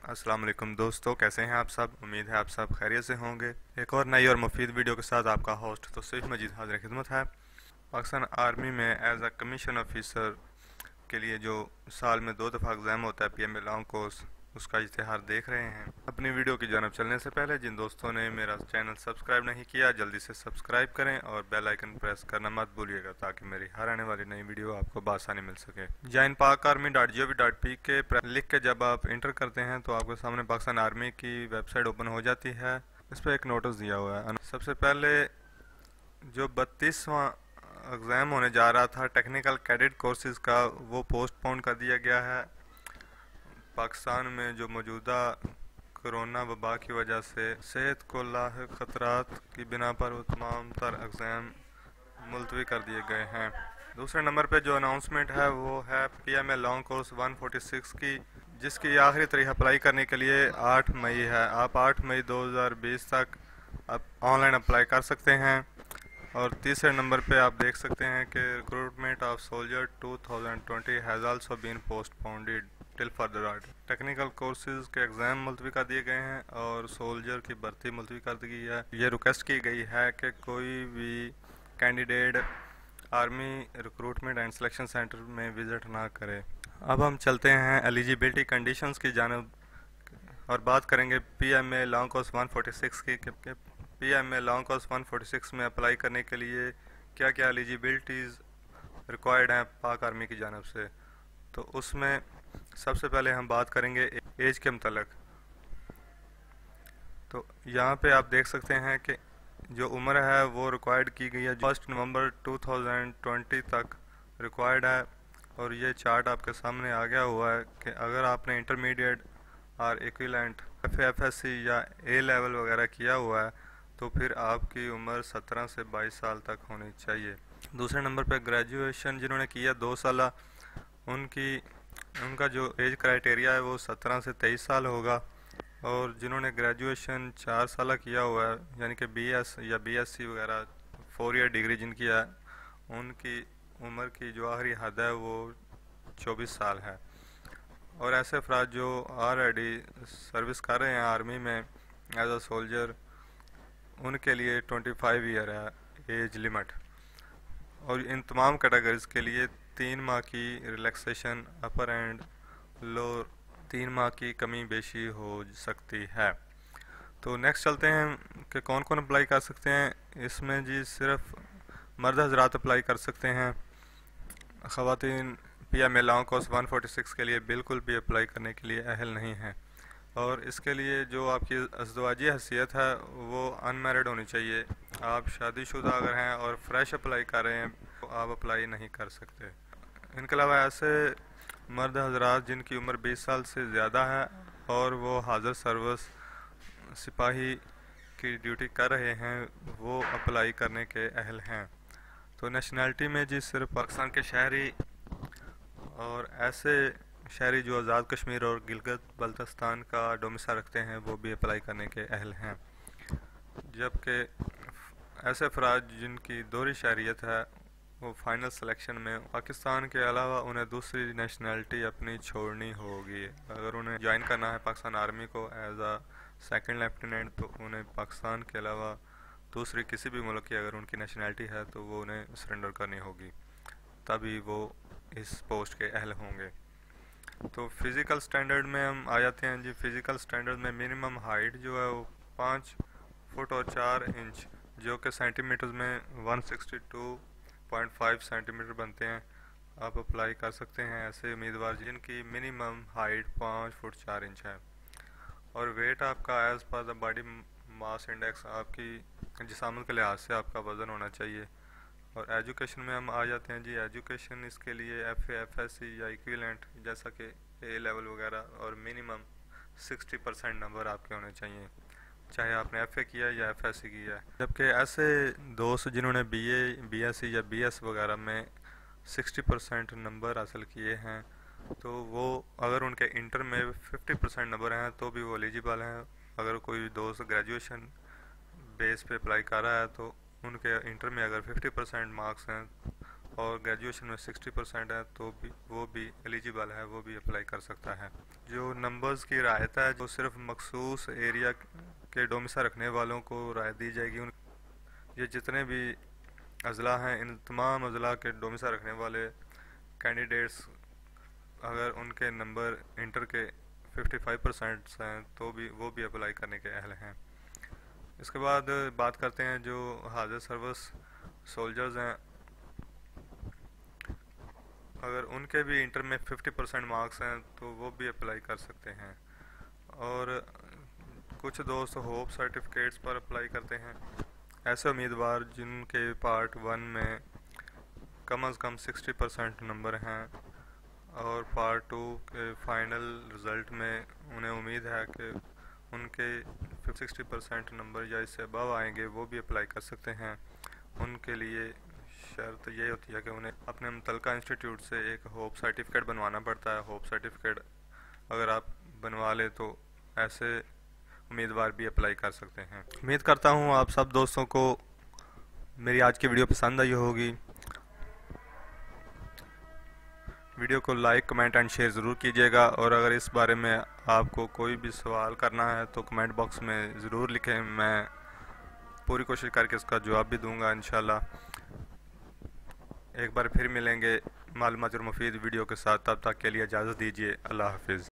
अस्सलाम वालेकुम दोस्तों, कैसे हैं आप सब। उम्मीद है आप सब खैरियत से होंगे। एक और नई और मुफीद वीडियो के साथ आपका होस्ट तौसीफ मजीद हाजिर खिदमत है। पाकिस्तान आर्मी में एज अ कमीशन ऑफिसर के लिए जो साल में 2 दफ़ा एग्ज़ाम होता है PMA लॉन्ग कोर्स, उसका इश्तिहार देख रहे हैं। अपनी वीडियो की जानब चलने से पहले जिन दोस्तों ने मेरा चैनल सब्सक्राइब नहीं किया, जल्दी से सब्सक्राइब करें और बेल आइकन प्रेस करना मत भूलिएगा ताकि मेरी हर आने वाली नई वीडियो आपको बआसानी मिल सके। joinpakarmy.gov.p के लिख के जब आप इंटर करते हैं तो आपके सामने पाकिस्तान आर्मी की वेबसाइट ओपन हो जाती है। इस पर एक नोटिस दिया हुआ है। सबसे पहले जो 32वां एग्ज़ाम होने जा रहा था टेक्निकल कैडेट कोर्सेज का, वो पोस्टपोन कर दिया गया है। पाकिस्तान में जो मौजूदा कोरोना वबा की वजह से सेहत को लाहिक ख़तरात की बिना पर वो तमाम तर एग्ज़ाम मुलतवी कर दिए गए हैं। दूसरे नंबर पे जो अनाउंसमेंट है वो है PMA लॉन्ग कोर्स 146 की, जिसकी आखिरी तारीख अप्लाई करने के लिए 8 मई है। आप 8 मई 2020 तक आप ऑनलाइन अप्लाई कर सकते हैं। और तीसरे नंबर पे आप देख सकते हैं कि recruitment of soldier 2020 has also been postponed till further order. Technical courses के एग्ज़ाम मुलतवी कर दिए गए हैं और सोल्जर की भर्ती मुलतवी कर दी गई है। ये रिक्वेस्ट की गई है कि कोई भी candidate army recruitment and selection centre में विज़िट ना करे। अब हम चलते हैं एलिजिबिलिटी कंडीशंस की जानब और बात करेंगे PMA लॉन्ग कोर्स 146 की। PMA लॉन्ग कोर्स 146 में अप्लाई करने के लिए क्या क्या एलिजिबिलिटीज़ रिक्वायर्ड हैं पाक आर्मी की जानब से। तो उसमें सबसे पहले हम बात करेंगे एज के मतलब। तो यहाँ पे आप देख सकते हैं कि जो उम्र है वो रिक्वायर्ड की गई है 1 नवंबर 2020 तक रिक्वायर्ड है। और ये चार्ट आपके सामने आ गया हुआ है कि अगर आपने इंटरमीडिएट और इक्विवेलेंट FAFSC या A लेवल वगैरह किया हुआ है तो फिर आपकी उम्र 17 से 22 साल तक होनी चाहिए। दूसरे नंबर पे ग्रेजुएशन जिन्होंने किया 2 साल, उनका जो एज क्राइटेरिया है वो 17 से 23 साल होगा। और जिन्होंने ग्रेजुएशन 4 साल किया हुआ है यानी कि BS या BSc वगैरह 4 ईयर डिग्री जिनकी है, उनकी उम्र की जो आखिरी हद है वो 24 साल है। और ऐसे अफराद जो ऑलरेडी सर्विस कर रहे हैं आर्मी में एज अ सोल्जर, उनके लिए 25 ईयर है एज लिमिट। और इन तमाम कैटेगरीज के लिए 3 माह की रिलैक्सेशन अपर एंड लोअर 3 माह की कमी बेशी हो सकती है। तो नेक्स्ट चलते हैं कि कौन कौन अप्लाई कर सकते हैं। इसमें जी सिर्फ मर्द हजरात अप्लाई कर सकते हैं। ख़वातीन PMA लॉन्ग कोर्स 146 के लिए बिल्कुल भी अप्लाई करने के लिए अहल नहीं है। और इसके लिए जो आपकी अज़दवाजी हैसियत है वो अनमैरिड होनी चाहिए। आप शादीशुदा अगर हैं और फ्रेश अप्लाई कर रहे हैं तो आप अप्लाई नहीं कर सकते। इनके अलावा ऐसे मर्द हजरात जिनकी उम्र 20 साल से ज़्यादा है और वो हाज़िर सर्विस सिपाही की ड्यूटी कर रहे हैं वो अप्लाई करने के अहल हैं। तो नेशनैलिटी में जी सिर्फ पाकिस्तान के शहरी और ऐसे शहरी जो आज़ाद कश्मीर और गिलगित बल्तिस्तान का डोमिसाइल रखते हैं वो भी अप्लाई करने के अहल हैं। जबकि ऐसे अफराद जिनकी दोहरी शहरियत है वो फाइनल सिलेक्शन में पाकिस्तान के अलावा उन्हें दूसरी नेशनैलिटी अपनी छोड़नी होगी। अगर उन्हें ज्वाइन करना है पाकिस्तान आर्मी को एज अ सेकंड लेफ्टिनेंट तो उन्हें पाकिस्तान के अलावा दूसरी किसी भी मुल्क की अगर उनकी नेशनैलिटी है तो वो उन्हें सरेंडर करनी होगी, तभी वो इस पोस्ट के अहल होंगे। तो फ़िज़िकल स्टैंडर्ड में हम आ जाते हैं जी। फ़िज़िकल स्टैंडर्ड में मिनिमम हाइट जो है वो 5 फुट और 4 इंच जो कि सेंटीमीटर्स में 162.5 सेंटीमीटर बनते हैं, आप अप्लाई कर सकते हैं ऐसे उम्मीदवार जिनकी मिनिमम हाइट 5 फुट 4 इंच है। और वेट आपका as per the body mass index, आपकी जिस्म के लिहाज से आपका वज़न होना चाहिए। और एजुकेशन में हम आ जाते हैं जी। एजुकेशन इसके लिए FAFSC या इक्विवेलेंट जैसा कि A लेवल वगैरह और मिनिमम 60% नंबर आपके होने चाहिए, चाहे आपने FA किया या FSC किया है। जबकि ऐसे दोस्त जिन्होंने BA BSc या BS वगैरह में 60% नंबर हासिल किए हैं तो वो अगर उनके इंटर में 50% नंबर हैं तो भी वो एलिजिबल हैं। अगर कोई दोस्त ग्रेजुएशन बेस पे अप्लाई कर रहा है तो उनके इंटर में अगर 50% मार्क्स हैं और ग्रेजुएशन में 60% है तो भी वो भी एलिजिबल है, वो भी अप्लाई कर सकता है। जो नंबर्स की रायत है जो सिर्फ मखसूस एरिया के डोमिसाइल रखने वालों को रायत दी जाएगी। ये जितने भी अजला हैं, इन तमाम अजला के डोमिसाइल रखने वाले कैंडिडेट्स अगर उनके नंबर इंटर के 55% हैं तो भी वो भी अप्लाई करने के अहल हैं। इसके बाद बात करते हैं जो हाजिर सर्विस सोल्जर्स हैं, अगर उनके भी इंटर में 50% मार्क्स हैं तो वो भी अप्लाई कर सकते हैं। और कुछ दोस्त होप सर्टिफिकेट्स पर अप्लाई करते हैं। ऐसे उम्मीदवार जिनके पार्ट 1 में कम अज़ कम 60% नंबर हैं और पार्ट 2 के फाइनल रिज़ल्ट में उन्हें उम्मीद है कि उनके 60% नंबर या इससे अबव आएंगे, वो भी अप्लाई कर सकते हैं। उनके लिए शर्त ये होती है कि उन्हें अपने मुतल्लिका इंस्टीट्यूट से एक होप सर्टिफिकेट बनवाना पड़ता है। होप सर्टिफिकेट अगर आप बनवा ले तो ऐसे उम्मीदवार भी अप्लाई कर सकते हैं। उम्मीद करता हूँ आप सब दोस्तों को मेरी आज की वीडियो पसंद आई होगी। वीडियो को लाइक, कमेंट एंड शेयर ज़रूर कीजिएगा और अगर इस बारे में आपको कोई भी सवाल करना है तो कमेंट बॉक्स में ज़रूर लिखें, मैं पूरी कोशिश करके इसका जवाब भी दूंगा इंशाल्लाह। एक बार फिर मिलेंगे मालूमाती और मुफीद वीडियो के साथ, तब तक के लिए इजाज़त दीजिए। अल्लाह हाफिज़।